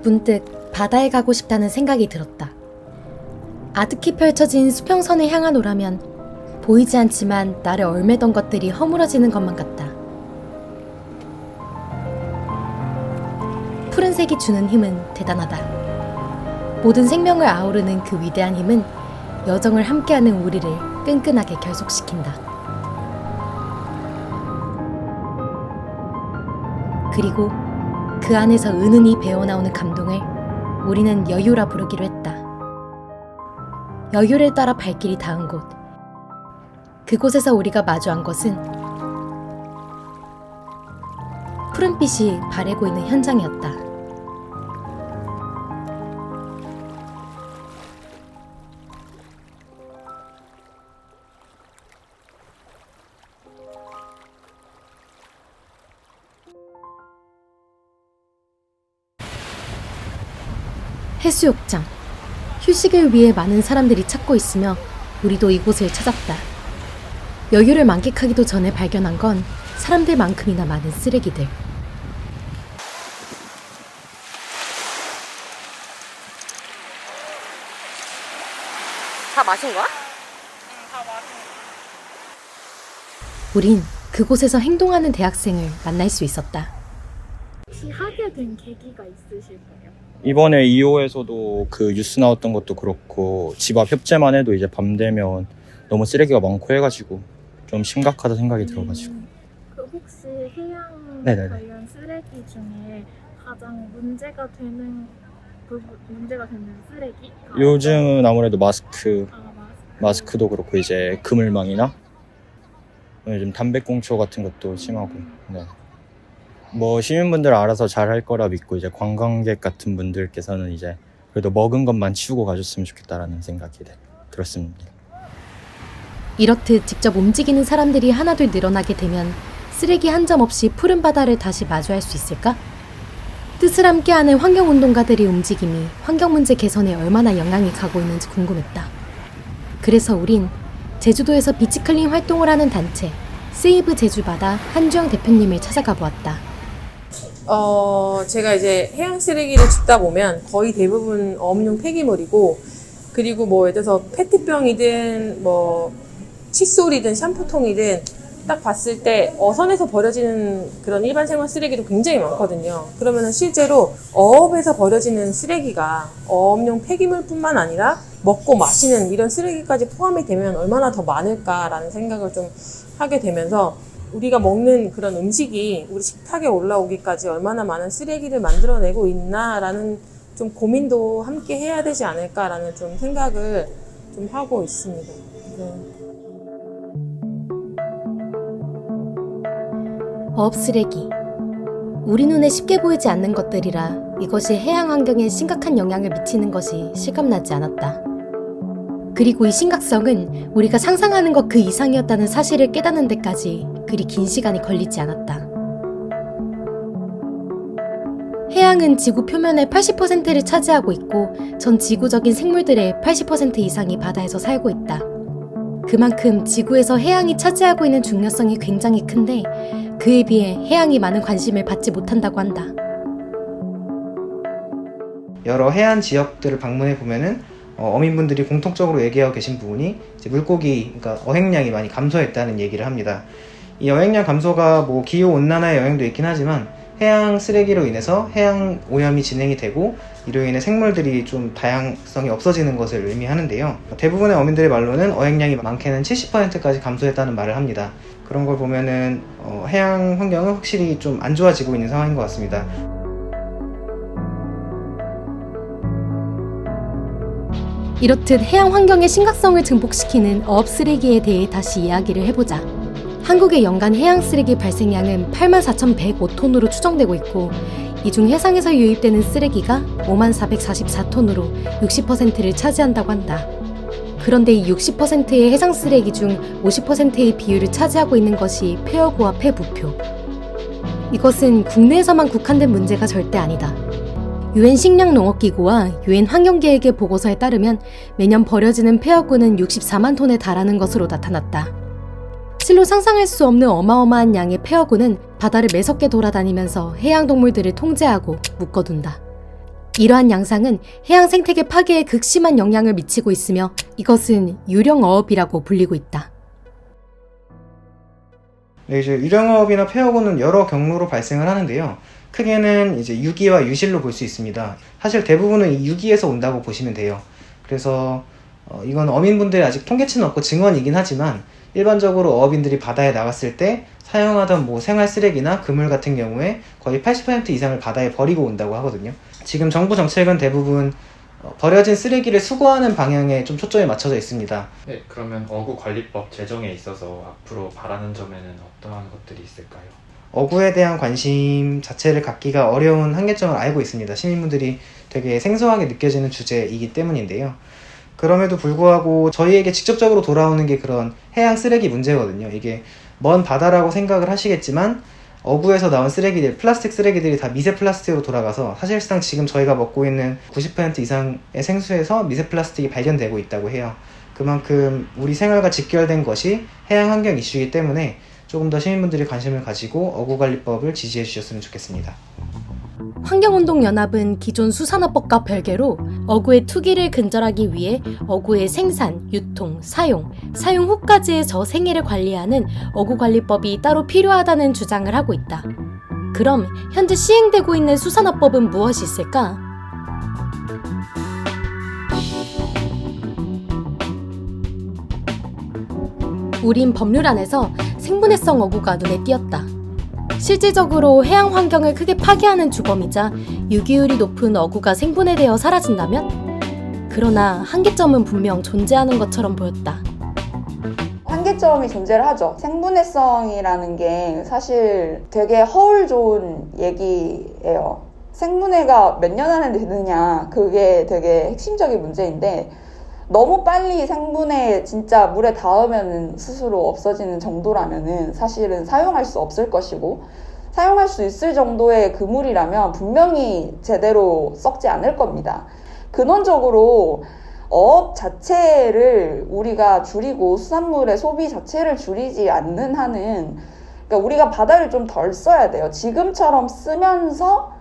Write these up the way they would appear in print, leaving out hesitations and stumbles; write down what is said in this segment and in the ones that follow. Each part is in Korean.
문득 바다에 가고 싶다는 생각이 들었다. 아득히 펼쳐진 수평선을 향한 오라면 보이지 않지만 나를 얼매던 것들이 허물어지는 것만 같다. 푸른색이 주는 힘은 대단하다. 모든 생명을 아우르는 그 위대한 힘은 여정을 함께하는 우리를 끈끈하게 결속시킨다. 그리고 그 안에서 은은히 배어나오는 감동을 우리는 여유라 부르기로 했다. 여유를 따라 발길이 닿은 곳. 그곳에서 우리가 마주한 것은 푸른빛이 바래고 있는 현장이었다. 해수욕장. 휴식을 위해 많은 사람들이 찾고 있으며 우리도 이곳을 찾았다. 여유를 만끽하기도 전에 발견한 건 사람들만큼이나 많은 쓰레기들. 다 마신 거야? 다 마신 우린 그곳에서 행동하는 대학생을 만날 수 있었다. 혹시 하게 된 계기가 있으실까요? 이번에 2호에서도 그 뉴스 나왔던 것도 그렇고 집 앞 협재만 해도 이제 밤 되면 너무 쓰레기가 많고 해가지고 좀 심각하다 생각이 들어가지고. 그 혹시 해양 네네네. 관련 쓰레기 중에 가장 문제가 되는 쓰레기? 요즘은 아무래도 마스크도 마스크. 그렇고 이제 그물망이나 요즘 담배꽁초 같은 것도 심하고. 네. 뭐 시민분들 알아서 잘 할 거라 믿고 이제 관광객 같은 분들께서는 이제 그래도 먹은 것만 치우고 가셨으면 좋겠다라는 생각이 들었습니다. 이렇듯 직접 움직이는 사람들이 하나둘 늘어나게 되면 쓰레기 한 점 없이 푸른 바다를 다시 마주할 수 있을까? 뜻을 함께하는 환경운동가들의 움직임이 환경 문제 개선에 얼마나 영향이 가고 있는지 궁금했다. 그래서 우린 제주도에서 비치클린 활동을 하는 단체 세이브 제주바다 한주영 대표님을 찾아가 보았다. 제가 이제 해양 쓰레기를 줍다 보면 거의 대부분 어업용 폐기물이고, 그리고 뭐 예를 들어서 페트병이든 뭐 칫솔이든 샴푸통이든 딱 봤을 때 어선에서 버려지는 그런 일반 생활 쓰레기도 굉장히 많거든요. 그러면은 실제로 어업에서 버려지는 쓰레기가 어업용 폐기물뿐만 아니라 먹고 마시는 이런 쓰레기까지 포함이 되면 얼마나 더 많을까라는 생각을 좀 하게 되면서, 우리가 먹는 그런 음식이 우리 식탁에 올라오기까지 얼마나 많은 쓰레기를 만들어내고 있나라는 좀 고민도 함께 해야 되지 않을까라는 좀 생각을 좀 하고 있습니다. 네. 어업 쓰레기. 우리 눈에 쉽게 보이지 않는 것들이라 이것이 해양 환경에 심각한 영향을 미치는 것이 실감나지 않았다. 그리고 이 심각성은 우리가 상상하는 것 그 이상이었다는 사실을 깨닫는 데까지 그리 긴 시간이 걸리지 않았다. 해양은 지구 표면의 80%를 차지하고 있고 전 지구적인 생물들의 80% 이상이 바다에서 살고 있다. 그만큼 지구에서 해양이 차지하고 있는 중요성이 굉장히 큰데 그에 비해 해양이 많은 관심을 받지 못한다고 한다. 여러 해안 지역들을 방문해 보면은 어민분들이 공통적으로 얘기하고 계신 부분이 이제 물고기, 그러니까 어획량이 많이 감소했다는 얘기를 합니다. 이 어획량 감소가 뭐 기후 온난화의 영향도 있긴 하지만 해양 쓰레기로 인해서 해양 오염이 진행이 되고 이로 인해 생물들이 좀 다양성이 없어지는 것을 의미하는데요. 대부분의 어민들의 말로는 어획량이 많게는 70%까지 감소했다는 말을 합니다. 그런 걸 보면은 해양 환경은 확실히 좀 안 좋아지고 있는 상황인 것 같습니다. 이렇듯 해양 환경의 심각성을 증폭시키는 어업 쓰레기에 대해 다시 이야기를 해보자. 한국의 연간 해양 쓰레기 발생량은 84,105톤으로 추정되고 있고 이 중 해상에서 유입되는 쓰레기가 54,444톤으로 60%를 차지한다고 한다. 그런데 이 60%의 해상 쓰레기 중 50%의 비율을 차지하고 있는 것이 폐허구와 폐부표. 이것은 국내에서만 국한된 문제가 절대 아니다. 유엔 식량농업기구와 유엔 환경계획의 보고서에 따르면 매년 버려지는 폐허구는 64만 톤에 달하는 것으로 나타났다. 실로 상상할 수 없는 어마어마한 양의 폐허구는 바다를 매섭게 돌아다니면서 해양동물들을 통제하고 묶어둔다. 이러한 양상은 해양 생태계 파괴에 극심한 영향을 미치고 있으며 이것은 유령어업이라고 불리고 있다. 네, 이제 유령어업이나 폐어고는 여러 경로로 발생을 하는데요. 크게는 이제 유기와 유실로 볼 수 있습니다. 사실 대부분은 이 유기에서 온다고 보시면 돼요. 그래서 이건 어민분들의 아직 통계치는 없고 증언이긴 하지만 일반적으로 어업인들이 바다에 나갔을 때 사용하던 뭐 생활 쓰레기나 그물 같은 경우에 거의 80% 이상을 바다에 버리고 온다고 하거든요. 지금 정부 정책은 대부분 버려진 쓰레기를 수거하는 방향에 좀 초점이 맞춰져 있습니다. 네, 그러면 어구관리법 제정에 있어서 앞으로 바라는 점에는 어떠한 것들이 있을까요? 어구에 대한 관심 자체를 갖기가 어려운 한계점을 알고 있습니다. 시민분들이 되게 생소하게 느껴지는 주제이기 때문인데요. 그럼에도 불구하고 저희에게 직접적으로 돌아오는 게 그런 해양 쓰레기 문제거든요. 이게 먼 바다라고 생각을 하시겠지만 어구에서 나온 쓰레기들, 플라스틱 쓰레기들이 다 미세 플라스틱으로 돌아가서 사실상 지금 저희가 먹고 있는 90% 이상의 생수에서 미세 플라스틱이 발견되고 있다고 해요. 그만큼 우리 생활과 직결된 것이 해양 환경 이슈이기 때문에 조금 더 시민분들이 관심을 가지고 어구관리법을 지지해 주셨으면 좋겠습니다. 환경운동연합은 기존 수산업법과 별개로 어구의 투기를 근절하기 위해 어구의 생산, 유통, 사용 후까지의 저생애를 관리하는 어구관리법이 따로 필요하다는 주장을 하고 있다. 그럼 현재 시행되고 있는 수산업법은 무엇이 있을까? 우린 법률 안에서 생분해성 어구가 눈에 띄었다. 실질적으로 해양 환경을 크게 파괴하는 주범이자 유기율이 높은 어구가 생분해되어 사라진다면? 그러나 한계점은 분명 존재하는 것처럼 보였다. 한계점이 존재를 하죠. 생분해성이라는 게 사실 되게 허울 좋은 얘기예요. 생분해가 몇 년 안에 되느냐, 그게 되게 핵심적인 문제인데 너무 빨리 생분해 진짜 물에 닿으면 스스로 없어지는 정도라면은 사실은 사용할 수 없을 것이고, 사용할 수 있을 정도의 그물이라면 분명히 제대로 썩지 않을 겁니다. 근원적으로 어업 자체를 우리가 줄이고 수산물의 소비 자체를 줄이지 않는 한은, 그러니까 우리가 바다를 좀 덜 써야 돼요. 지금처럼 쓰면서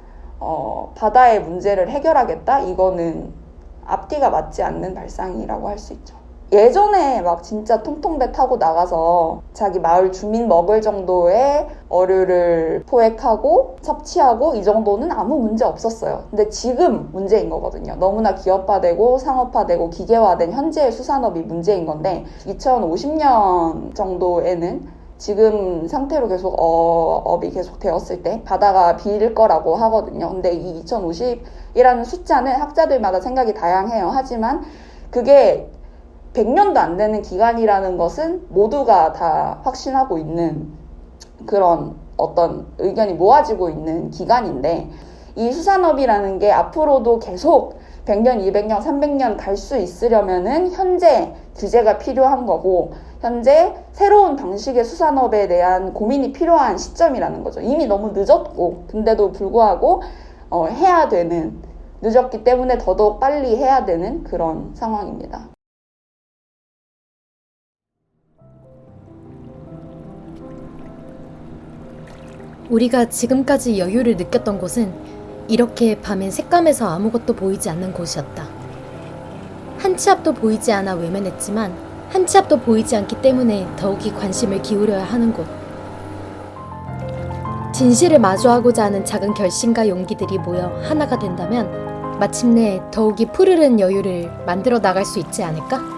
바다의 문제를 해결하겠다? 이거는 앞뒤가 맞지 않는 발상이라고 할 수 있죠. 예전에 막 진짜 통통배 타고 나가서 자기 마을 주민 먹을 정도의 어류를 포획하고 섭취하고 이 정도는 아무 문제 없었어요. 근데 지금 문제인 거거든요. 너무나 기업화되고 상업화되고 기계화된 현재의 수산업이 문제인 건데 2050년 정도에는 지금 상태로 계속 어업이 계속 되었을 때 바다가 비일 거라고 하거든요. 근데 이 2050이라는 숫자는 학자들마다 생각이 다양해요. 하지만 그게 100년도 안 되는 기간이라는 것은 모두가 다 확신하고 있는 그런 어떤 의견이 모아지고 있는 기간인데, 이 수산업이라는 게 앞으로도 계속 100년, 200년, 300년 갈 수 있으려면은 현재 규제가 필요한 거고, 현재 새로운 방식의 수산업에 대한 고민이 필요한 시점이라는 거죠. 이미 너무 늦었고, 근데도 불구하고 해야 되는, 늦었기 때문에 더더욱 빨리 해야 되는 그런 상황입니다. 우리가 지금까지 여유를 느꼈던 곳은 이렇게 밤엔 새까매서 아무것도 보이지 않는 곳이었다. 한 치 앞도 보이지 않아 외면했지만 한 치 앞도 보이지 않기 때문에 더욱이 관심을 기울여야 하는 곳. 진실을 마주하고자 하는 작은 결심과 용기들이 모여 하나가 된다면 마침내 더욱이 푸르른 여유를 만들어 나갈 수 있지 않을까?